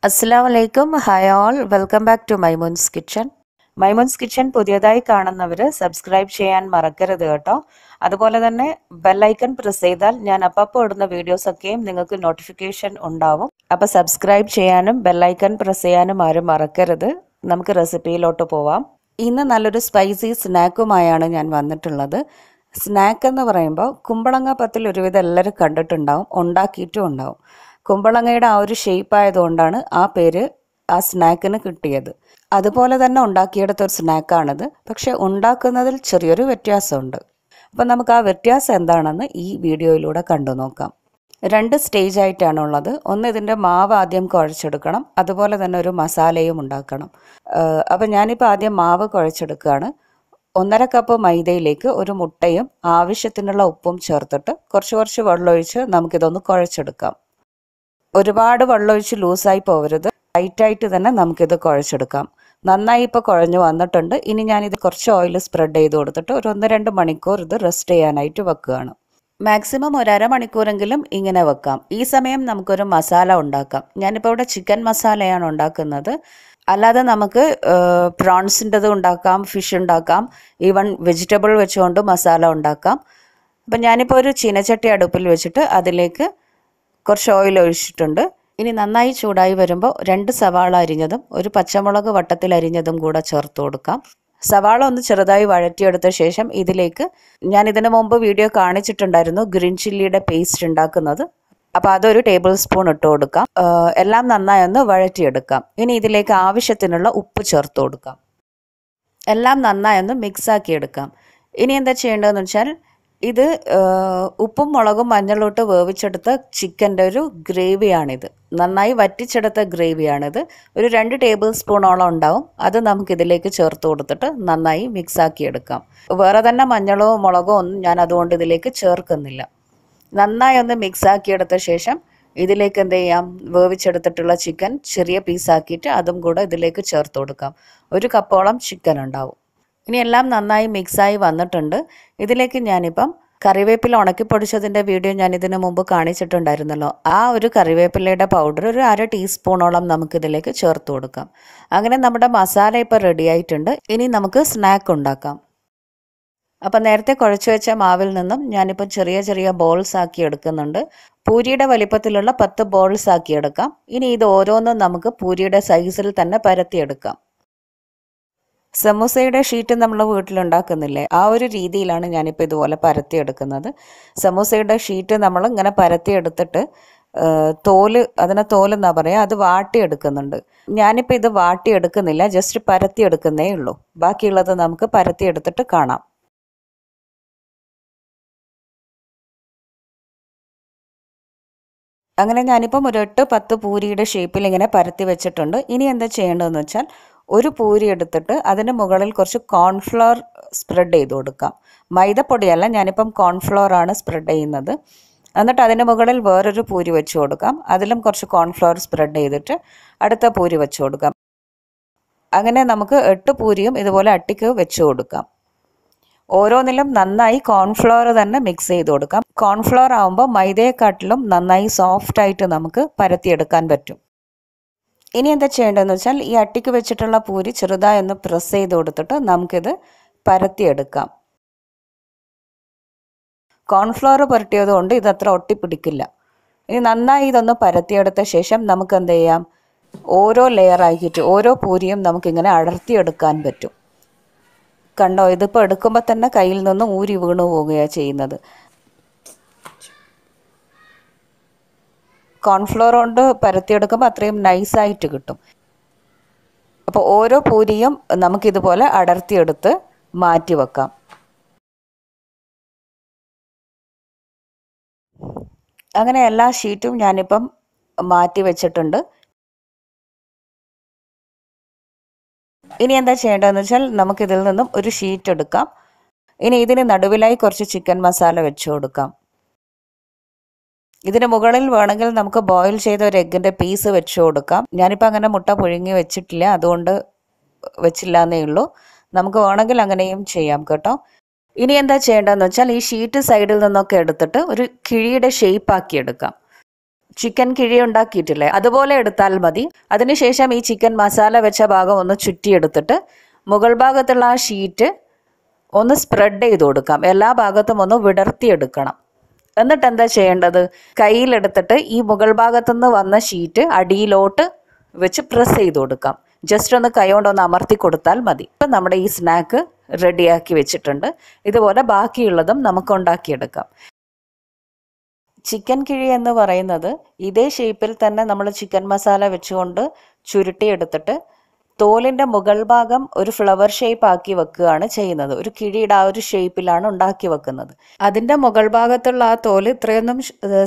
അസ്സലാമലൈക്കും. Hi all, welcome back to Maimoon's kitchen. Maimoon's kitchen പുതിയതായി കാണുന്നവർ സബ്സ്ക്രൈബ് ചെയ്യാൻ മറക്കരുത് കേട്ടോ. അതുപോലെ തന്നെ ബെല്ലൈക്കൺ പ്രസ് ചെയ്താൽ ഞാൻ അപ്പോൾ ഇടുന്ന വീഡിയോസൊക്കെയും നിങ്ങൾക്ക് നോട്ടിഫിക്കേഷൻ ഉണ്ടാവും. അപ്പോൾ സബ്സ്ക്രൈബ് ചെയ്യാനും ബെല്ലൈക്കൺ പ്രസ് ചെയ്യാനും ആരും മറക്കരുത്. നമുക്ക് റെസിപ്പിയിലോട്ട് പോവാം. ഇന്ന് നല്ലൊരു സ്പൈസി സ്നാക്കുമായാണ് ഞാൻ വന്നിട്ടുള്ളത്. സ്നാക്ക് എന്ന് പറയുമ്പോൾ കുമ്പളങ്ങ പത്തിൽ ഒരുവിധം എല്ലാവരും കണ്ടിട്ടുണ്ടാവും, ഉണ്ടാക്കിയിട്ടും ഉണ്ടാവും. കുമ്പളങ്ങയുടെ ആ ഒരു ഷേപ്പ് ആയതുകൊണ്ടാണ് ആ പേര് ആ സ്നാക്കിന് കിട്ടിയത്. അതുപോലെ തന്നെ ഉണ്ടാക്കിയെടുത്ത ഒരു സ്നാക്കാണിത്. പക്ഷെ ഉണ്ടാക്കുന്നതിൽ ചെറിയൊരു വ്യത്യാസമുണ്ട്. അപ്പം നമുക്ക് ആ വ്യത്യാസം എന്താണെന്ന് ഈ വീഡിയോയിലൂടെ കണ്ടു നോക്കാം. 2 സ്റ്റേജ് ആയിട്ടാണുള്ളത്. ഒന്ന്, ഇതിൻ്റെ മാവ് ആദ്യം കുഴച്ചെടുക്കണം. അതുപോലെ തന്നെ ഒരു മസാലയും ഉണ്ടാക്കണം. അപ്പം ഞാനിപ്പോൾ ആദ്യം മാവ് കുഴച്ചെടുക്കുകയാണ്. 1.5 കപ്പ് മൈദയിലേക്ക് ഒരു മുട്ടയും ആവശ്യത്തിനുള്ള ഉപ്പും ചേർത്തിട്ട് കുറച്ച് വെള്ളമൊഴിച്ച് നമുക്കിതൊന്ന് കുഴച്ചെടുക്കാം. ഒരുപാട് വെള്ളമൊഴിച്ച് ലൂസായി പോകരുത്, ടൈറ്റായിട്ട് തന്നെ നമുക്കിത് കുഴച്ചെടുക്കാം. നന്നായി ഇപ്പോൾ കുഴഞ്ഞു വന്നിട്ടുണ്ട്. ഇനി ഞാനിത് കുറച്ച് ഓയിൽ സ്പ്രെഡ് ചെയ്ത് കൊടുത്തിട്ട് ഒരു 1-2 മണിക്കൂർ ഇത് റെസ്റ്റ് ചെയ്യാനായിട്ട് വെക്കുകയാണ്. മാക്സിമം ഒരു അരമണിക്കൂറെങ്കിലും ഇങ്ങനെ വെക്കാം. ഈ സമയം നമുക്കൊരു മസാല ഉണ്ടാക്കാം. ഞാനിപ്പോൾ ഇവിടെ ചിക്കൻ മസാലയാണ് ഉണ്ടാക്കുന്നത്. അല്ലാതെ നമുക്ക് പ്രോൺസിൻ്റെത് ഉണ്ടാക്കാം, ഫിഷ് ഉണ്ടാക്കാം, ഈവൻ വെജിറ്റബിൾ വെച്ചുകൊണ്ട് മസാല ഉണ്ടാക്കാം. അപ്പം ഞാനിപ്പോൾ ഒരു ചീനച്ചട്ടി അടുപ്പിൽ വെച്ചിട്ട് അതിലേക്ക് കുറച്ച് ഓയിൽ ഒഴിച്ചിട്ടുണ്ട്. ഇനി നന്നായി ചൂടായി വരുമ്പോൾ 2 സവാള അരിഞ്ഞതും ഒരു പച്ചമുളക് വട്ടത്തിൽ അരിഞ്ഞതും കൂടെ ചേർത്ത് കൊടുക്കാം. സവാള ഒന്ന് ചെറുതായി വഴറ്റിയെടുത്ത ശേഷം ഇതിലേക്ക് ഞാൻ ഇതിനു മുമ്പ് വീഡിയോ കാണിച്ചിട്ടുണ്ടായിരുന്നു ഗ്രീൻ ചില്ലിയുടെ പേസ്റ്റ് ഉണ്ടാക്കുന്നത്. അപ്പോൾ അതൊരു ടേബിൾ സ്പൂൺ ഇട്ട് കൊടുക്കാം. എല്ലാം നന്നായി ഒന്ന് വഴറ്റിയെടുക്കാം. ഇനി ഇതിലേക്ക് ആവശ്യത്തിനുള്ള ഉപ്പ് ചേർത്ത് കൊടുക്കാം. എല്ലാം നന്നായി ഒന്ന് മിക്സാക്കി എടുക്കാം. ഇനി എന്താ ചെയ്യേണ്ടതെന്ന് വെച്ചാൽ ഇത് ഉപ്പും മുളകും മഞ്ഞളും ഇട്ട് വേവിച്ചെടുത്ത ചിക്കൻ്റെ ഒരു ഗ്രേവിയാണിത്. നന്നായി വറ്റിച്ചെടുത്ത ഗ്രേവിയാണിത്. ഒരു 2 ടേബിൾ സ്പൂണോളം ഉണ്ടാവും. അത് നമുക്കിതിലേക്ക് ചേർത്ത് കൊടുത്തിട്ട് നന്നായി മിക്സാക്കി എടുക്കാം. വേറെ തന്നെ മഞ്ഞളോ മുളകോ ഒന്നും ഞാൻ അതുകൊണ്ട് ഇതിലേക്ക് ചേർക്കുന്നില്ല. നന്നായി ഒന്ന് മിക്സാക്കി എടുത്ത ശേഷം ഇതിലേക്ക് എന്ത് ചെയ്യാം, വേവിച്ചെടുത്തിട്ടുള്ള ചിക്കൻ ചെറിയ പീസാക്കിയിട്ട് അതും കൂടെ ഇതിലേക്ക് ചേർത്ത് കൊടുക്കാം. 1 കപ്പോളം ചിക്കൻ ഉണ്ടാവും. ഇനി എല്ലാം നന്നായി മിക്സായി വന്നിട്ടുണ്ട്. ഇതിലേക്ക് ഞാനിപ്പം കറിവേപ്പില ഉണക്കിപ്പൊടിച്ചതിൻ്റെ വീഡിയോ ഞാൻ ഇതിനു മുമ്പ് കാണിച്ചിട്ടുണ്ടായിരുന്നല്ലോ. ആ ഒരു കറിവേപ്പിലയുടെ പൗഡർ ഒരു 1/2 ടീസ്പൂണോളം നമുക്കിതിലേക്ക് ചേർത്ത് കൊടുക്കാം. അങ്ങനെ നമ്മുടെ മസാല ഇപ്പോൾ റെഡി ആയിട്ടുണ്ട്. ഇനി നമുക്ക് സ്നാക്ക് ഉണ്ടാക്കാം. അപ്പം നേരത്തെ കുഴച്ച് വെച്ച മാവിൽ നിന്നും ഞാനിപ്പോൾ ചെറിയ ബോൾസ് ആക്കി എടുക്കുന്നുണ്ട്. പൂരിയുടെ വലിപ്പത്തിലുള്ള 10 ബോൾസ് ആക്കി എടുക്കാം. ഇനി ഇത് ഓരോന്നും നമുക്ക് പൂരിയുടെ സൈസിൽ തന്നെ പരത്തിയെടുക്കാം. സമൂസയുടെ ഷീറ്റ് നമ്മൾ വീട്ടിലുണ്ടാക്കുന്നില്ലേ, ആ ഒരു രീതിയിലാണ് ഞാനിപ്പോൾ ഇതുപോലെ പരത്തിയെടുക്കുന്നത്. സമൂസയുടെ ഷീറ്റ് നമ്മൾ ഇങ്ങനെ പരത്തിയെടുത്തിട്ട് അതിനെ തോലെന്നാ പറയുക, അത് വാട്ടിയെടുക്കുന്നുണ്ട്. ഞാനിപ്പോൾ ഇത് വാട്ടിയെടുക്കുന്നില്ല, ജസ്റ്റ് പരത്തിയെടുക്കുന്നേ ഉള്ളൂ. ബാക്കിയുള്ളത് നമുക്ക് പരത്തിയെടുത്തിട്ട് കാണാം. അങ്ങനെ ഞാനിപ്പം ഒരു 8-10 പൂരിയുടെ ഷേപ്പിൽ ഇങ്ങനെ പരത്തി വെച്ചിട്ടുണ്ട്. ഇനി എന്താ ചെയ്യേണ്ടതെന്ന് വെച്ചാൽ ഒരു പൂരി എടുത്തിട്ട് അതിന് മുകളിൽ കുറച്ച് കോൺഫ്ലവർ സ്പ്രെഡ് ചെയ്ത് കൊടുക്കാം. മൈദപ്പൊടിയല്ല, ഞാനിപ്പം കോൺഫ്ലവർ ആണ് സ്പ്രെഡ് ചെയ്യുന്നത്. എന്നിട്ട് അതിന് മുകളിൽ വേറൊരു പൂരി വെച്ച് കൊടുക്കാം. അതിലും കുറച്ച് കോൺഫ്ലവർ സ്പ്രെഡ് ചെയ്തിട്ട് അടുത്ത പൂരി വെച്ച് കൊടുക്കാം. അങ്ങനെ നമുക്ക് 8 പൂരിയും ഇതുപോലെ അട്ടിക്ക് വെച്ച് കൊടുക്കാം. ഓരോന്നിലും നന്നായി കോൺഫ്ലവർ തന്നെ മിക്സ് ചെയ്ത് കൊടുക്കാം. കോൺഫ്ലവർ ആകുമ്പോൾ മൈദയെക്കാട്ടിലും നന്നായി സോഫ്റ്റായിട്ട് നമുക്ക് പരത്തിയെടുക്കാൻ പറ്റും. ഇനി എന്താ ചെയ്യേണ്ടതെന്ന് വെച്ചാൽ ഈ അട്ടിക്ക് വെച്ചിട്ടുള്ള പൂരി ചെറുതായി ഒന്ന് പ്രസ് ചെയ്ത് കൊടുത്തിട്ട് നമുക്കിത് പരത്തിയെടുക്കാം. കോൺഫ്ലവർ പുരട്ടിയത് കൊണ്ട് ഇതത്ര ഒട്ടിപ്പിടിക്കില്ല. ഇനി നന്നായി ഇതൊന്ന് പരത്തിയെടുത്ത ശേഷം നമുക്ക് എന്ത് ചെയ്യാം, ഓരോ ലെയർ ആക്കിയിട്ട് ഓരോ പൂരിയും നമുക്കിങ്ങനെ അടർത്തിയെടുക്കാൻ പറ്റും. കണ്ടോ, ഇതിപ്പോൾ എടുക്കുമ്പോൾ തന്നെ കയ്യിൽ നിന്ന് ഊരി വീണു പോവുകയാണ് ചെയ്യുന്നത്. കോൺഫ്ലവർ കൊണ്ട് പരത്തിയെടുക്കുമ്പോൾ അത്രയും നൈസായിട്ട് കിട്ടും. അപ്പോൾ ഓരോ പൂരിയും നമുക്കിതുപോലെ അടർത്തിയെടുത്ത് മാറ്റി വെക്കാം. അങ്ങനെ എല്ലാ ഷീറ്റും ഞാനിപ്പം മാറ്റി വെച്ചിട്ടുണ്ട്. ഇനി എന്താ ചെയ്യേണ്ടതെന്ന് വെച്ചാൽ നമുക്കിതിൽ നിന്നും ഒരു ഷീറ്റ് എടുക്കാം. ഇനി ഇതിന് നടുവിലായി കുറച്ച് ചിക്കൻ മസാല വെച്ച് കൊടുക്കാം. ഇതിന് മുകളിൽ വേണമെങ്കിൽ നമുക്ക് ബോയിൽ ചെയ്ത ഒരു എഗ്ഗിൻ്റെ പീസ് വെച്ച് കൊടുക്കാം. ഞാനിപ്പോൾ അങ്ങനെ മുട്ട പുഴുങ്ങി വെച്ചിട്ടില്ല, അതുകൊണ്ട് വെച്ചില്ല എന്നേ ഉള്ളൂ. നമുക്ക് വേണമെങ്കിൽ അങ്ങനെയും ചെയ്യാം കേട്ടോ. ഇനി എന്താ ചെയ്യേണ്ടതെന്ന് വെച്ചാൽ ഈ ഷീറ്റ് സൈഡിൽ നിന്നൊക്കെ എടുത്തിട്ട് ഒരു കിഴിയുടെ ഷേപ്പ് ആക്കി എടുക്കാം. ചിക്കൻ കിഴി ഉണ്ടാക്കിയിട്ടില്ലേ, അതുപോലെ എടുത്താൽ മതി. അതിനുശേഷം ഈ ചിക്കൻ മസാല വെച്ച ഭാഗം ഒന്ന് ചുറ്റിയെടുത്തിട്ട് മുകൾ ഭാഗത്തുള്ള ആ ഷീറ്റ് ഒന്ന് സ്പ്രെഡ് ചെയ്ത് കൊടുക്കാം. എല്ലാ ഭാഗത്തും ഒന്ന് വിടർത്തിയെടുക്കണം. എന്നിട്ട് എന്താ ചെയ്യേണ്ടത്, കയ്യിലെടുത്തിട്ട് ഈ മുകൾ ഭാഗത്തുനിന്ന് വന്ന ഷീറ്റ് അടിയിലോട്ട് വെച്ച് പ്രസ് ചെയ്ത് കൊടുക്കാം. ജസ്റ്റ് ഒന്ന് കൈ കൊണ്ടൊന്ന് അമർത്തി കൊടുത്താൽ മതി. ഇപ്പം നമ്മുടെ ഈ സ്നാക്ക് റെഡിയാക്കി വെച്ചിട്ടുണ്ട്. ഇതുപോലെ ബാക്കിയുള്ളതും നമുക്ക് ഉണ്ടാക്കിയെടുക്കാം. ചിക്കൻ കിഴി എന്ന് പറയുന്നത് ഇതേ ഷേപ്പിൽ തന്നെ നമ്മൾ ചിക്കൻ മസാല വെച്ചുകൊണ്ട് ചുരുട്ടിയെടുത്തിട്ട് തോലിൻ്റെ മുകൾ ഭാഗം ഒരു ഫ്ലവർ ഷേപ്പ് ആക്കി വെക്കുകയാണ് ചെയ്യുന്നത്. ഒരു കിഴിയുടെ ആ ഒരു ഷേപ്പിലാണ് ഉണ്ടാക്കി വെക്കുന്നത്. അതിൻ്റെ മുകൾ ഭാഗത്തുള്ള ആ തോല് ഇത്രയൊന്നും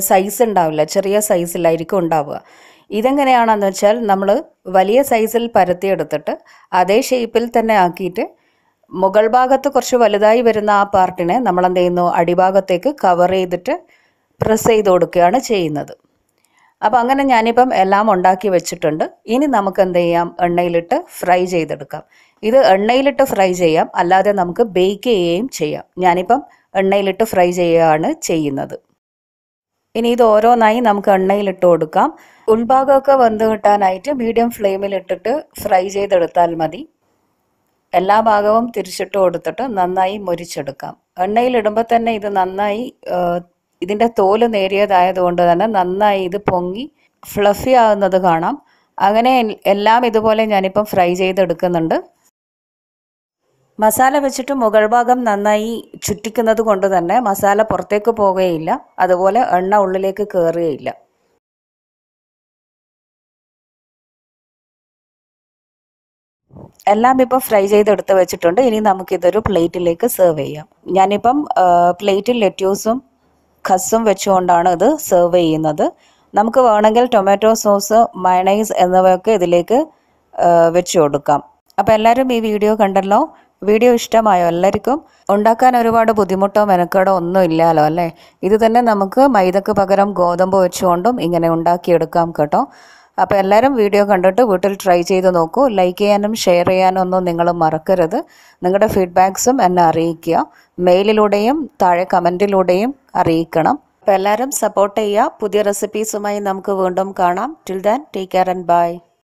സൈസ് ഉണ്ടാവില്ല, ചെറിയ സൈസിലായിരിക്കും ഉണ്ടാവുക. ഇതെങ്ങനെയാണെന്ന് വെച്ചാൽ നമ്മൾ വലിയ സൈസിൽ പരത്തിയെടുത്തിട്ട് അതേ ഷേപ്പിൽ തന്നെ ആക്കിയിട്ട് മുകൾ ഭാഗത്ത് കുറച്ച് വലുതായി വരുന്ന ആ പാർട്ടിനെ നമ്മൾ എന്ത് ചെയ്യുന്നു, അടിഭാഗത്തേക്ക് കവർ ചെയ്തിട്ട് പ്രസ് ചെയ്ത് കൊടുക്കുകയാണ് ചെയ്യുന്നത്. അപ്പോൾ അങ്ങനെ ഞാനിപ്പം എല്ലാം ഉണ്ടാക്കി വെച്ചിട്ടുണ്ട്. ഇനി നമുക്ക് എന്ത് ചെയ്യാം, എണ്ണയിലിട്ട് ഫ്രൈ ചെയ്തെടുക്കാം. ഇത് എണ്ണയിലിട്ട് ഫ്രൈ ചെയ്യാം, അല്ലാതെ നമുക്ക് ബേക്ക് ചെയ്യുകയും ചെയ്യാം. ഞാനിപ്പം എണ്ണയിലിട്ട് ഫ്രൈ ചെയ്യുകയാണ് ചെയ്യുന്നത്. ഇനി ഇത് ഓരോന്നായി നമുക്ക് എണ്ണയിലിട്ട് കൊടുക്കാം. ഉൾഭാഗമൊക്കെ വെന്ത് കിട്ടാനായിട്ട് മീഡിയം ഫ്ലെയിമിൽ ഇട്ടിട്ട് ഫ്രൈ ചെയ്തെടുത്താൽ മതി. എല്ലാ ഭാഗവും തിരിച്ചിട്ട് കൊടുത്തിട്ട് നന്നായി മൊരിച്ചെടുക്കാം. എണ്ണയിലിടുമ്പോൾ തന്നെ ഇത് നന്നായി ഇതിൻ്റെ തോല് നേരിയതായതുകൊണ്ട് തന്നെ നന്നായി ഇത് പൊങ്ങി ഫ്ലഫി ആകുന്നത് കാണാം. അങ്ങനെ എല്ലാം ഇതുപോലെ ഞാനിപ്പം ഫ്രൈ ചെയ്തെടുക്കുന്നുണ്ട്. മസാല വെച്ചിട്ട് മുകൾ ഭാഗം നന്നായി ചുറ്റിക്കുന്നത് കൊണ്ട് തന്നെ മസാല പുറത്തേക്ക് പോവുകയില്ല, അതുപോലെ എണ്ണ ഉള്ളിലേക്ക് കയറുകയില്ല. എല്ലാം ഇപ്പോൾ ഫ്രൈ ചെയ്തെടുത്ത് വെച്ചിട്ടുണ്ട്. ഇനി നമുക്കിതൊരു പ്ലേറ്റിലേക്ക് സെർവ് ചെയ്യാം. ഞാനിപ്പം പ്ലേറ്റിൽ ലെറ്റ്യൂസും ഖസ്സും വെച്ചുകൊണ്ടാണ് ഇത് സെർവ് ചെയ്യുന്നത്. നമുക്ക് വേണമെങ്കിൽ ടൊമാറ്റോ സോസ്, മയണൈസ് എന്നിവയൊക്കെ ഇതിലേക്ക് വെച്ച് കൊടുക്കാം. അപ്പോൾ എല്ലാവരും ഈ വീഡിയോ കണ്ടല്ലോ. വീഡിയോ ഇഷ്ടമായോ എല്ലാവർക്കും? ഉണ്ടാക്കാൻ ഒരുപാട് ബുദ്ധിമുട്ടോ മെനക്കേടോ ഒന്നും ഇല്ലല്ലോ അല്ലേ? ഇത് തന്നെ നമുക്ക് മൈദക്ക് പകരം ഗോതമ്പ് വെച്ചുകൊണ്ടും ഇങ്ങനെ ഉണ്ടാക്കിയെടുക്കാം കേട്ടോ. അപ്പോൾ എല്ലാവരും വീഡിയോ കണ്ടിട്ട് വീട്ടിൽ ട്രൈ ചെയ്ത് നോക്കൂ. ലൈക്ക് ചെയ്യാനും ഷെയർ ചെയ്യാനും ഒന്നും നിങ്ങൾ മറക്കരുത്. നിങ്ങളുടെ ഫീഡ്ബാക്സും എന്നെ അറിയിക്കുക. മെയിലിലൂടെയും താഴെ കമൻറ്റിലൂടെയും അറിയിക്കണം. അപ്പോൾ എല്ലാവരും സപ്പോർട്ട് ചെയ്യുക. പുതിയ റെസിപ്പീസുമായി നമുക്ക് വീണ്ടും കാണാം. Till then take care and by.